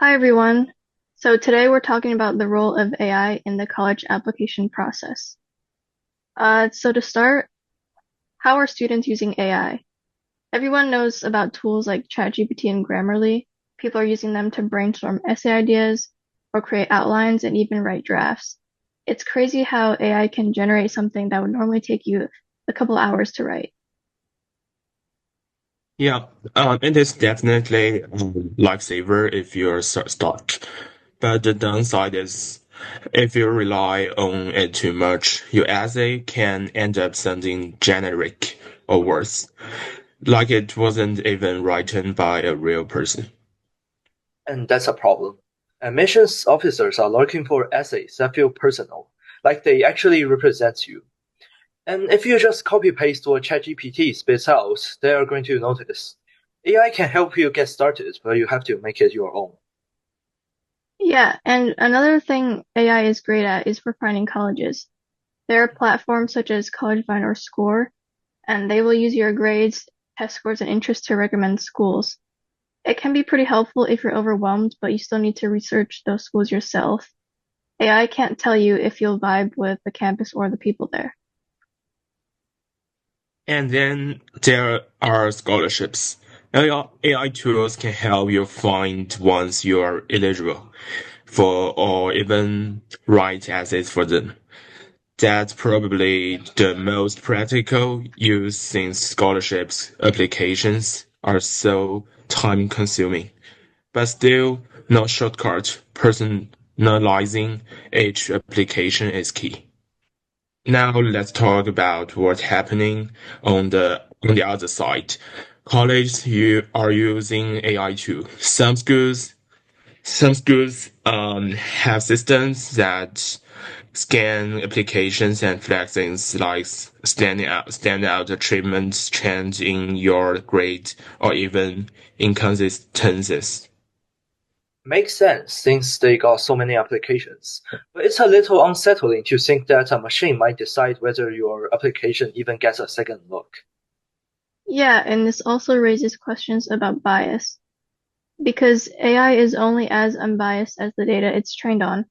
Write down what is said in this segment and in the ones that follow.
Hi everyone. So today we're talking about the role of AI in the college application process. So to start, how are students using AI? Everyone knows about tools like ChatGPT and Grammarly. People are using them to brainstorm essay ideas or create outlines and even write drafts. It's crazy how AI can generate something that would normally take you a couple hours to write. Yeah, it is definitely lifesaver if you're stuck. But the downside is if you rely on it too much, your essay can end up sounding generic or worse, like it wasn't even written by a real person. And that's a problem. Admissions officers are looking for essays that feel personal, like they actually represent you. And if you just copy paste what ChatGPT spits out, they are going to notice. AI can help you get started, but you have to make it your own. Yeah, and another thing AI is great at is for finding colleges. There are platforms such as CollegeVine or Score, and they will use your grades, test scores, and interests to recommend schools. It can be pretty helpful if you're overwhelmed, but you still need to research those schools yourself. AI can't tell you if you'll vibe with the campus or the people there. And then there are scholarships. AI tools can help you find ones you are eligible for or even write essays for them. That's probably the most practical use since scholarships applications are so time consuming. But still, no shortcut. Personalizing each application is key. Now let's talk about what's happening on the other side. Colleges you are using AI too. Some schools have systems that scan applications and flag things like stand out achievements, change in your grade, or even inconsistencies. Makes sense since they got so many applications. But it's a little unsettling to think that a machine might decide whether your application even gets a second look. Yeah, and this also raises questions about bias, because AI is only as unbiased as the data it's trained on.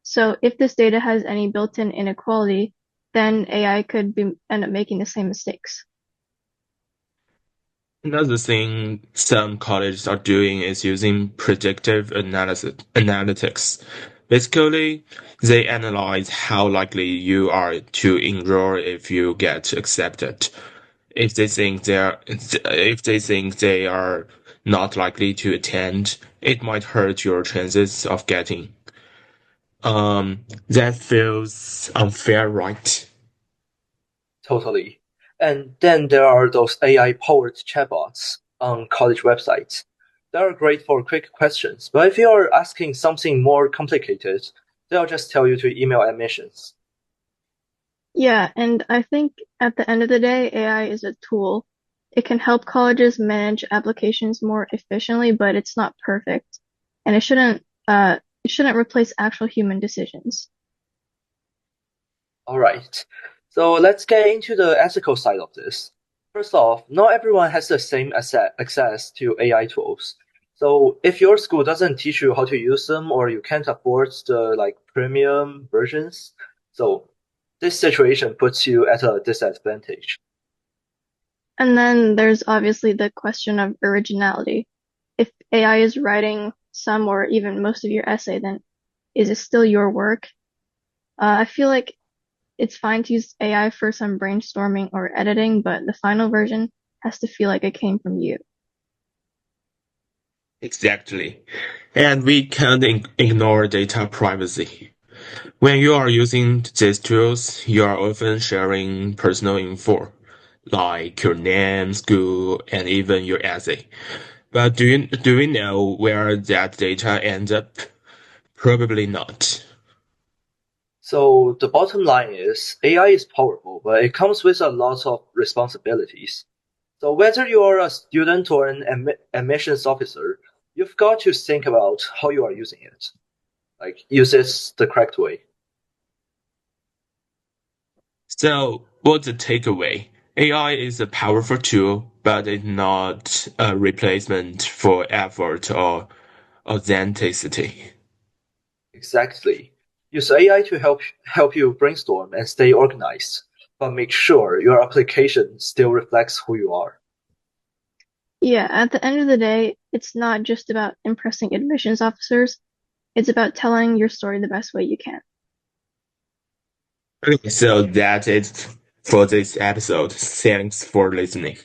So if this data has any built-in inequality, then AI could end up making the same mistakes. Another thing some colleges are doing is using predictive analytics. Basically, they analyze how likely you are to enroll if you get accepted. If they think they are not likely to attend, it might hurt your chances of getting. That feels unfair, right? Totally. And then there are those AI-powered chatbots on college websites. They are great for quick questions, but if you're asking something more complicated, they'll just tell you to email admissions. Yeah, and I think at the end of the day, AI is a tool. It can help colleges manage applications more efficiently, but it's not perfect. And it shouldn't replace actual human decisions. All right. So let's get into the ethical side of this. First off, not everyone has the same access to AI tools. So if your school doesn't teach you how to use them or you can't afford the premium versions, so this situation puts you at a disadvantage. And then there's obviously the question of originality. If AI is writing some or even most of your essay, then is it still your work? I feel like it's fine to use AI for some brainstorming or editing, but the final version has to feel like it came from you. Exactly. And we can't ignore data privacy. When you are using these tools, you are often sharing personal info, like your name, school, and even your essay. But do we know where that data ends up? Probably not. So the bottom line is AI is powerful, but it comes with a lot of responsibilities. So whether you're a student or an admissions officer, you've got to think about how you are using it. Like use it the correct way. So, what's the takeaway? AI is a powerful tool, but it's not a replacement for effort or authenticity. Exactly. Use AI to help you brainstorm and stay organized, but make sure your application still reflects who you are. Yeah, at the end of the day, it's not just about impressing admissions officers, it's about telling your story the best way you can. Okay, so that's it for this episode. Thanks for listening.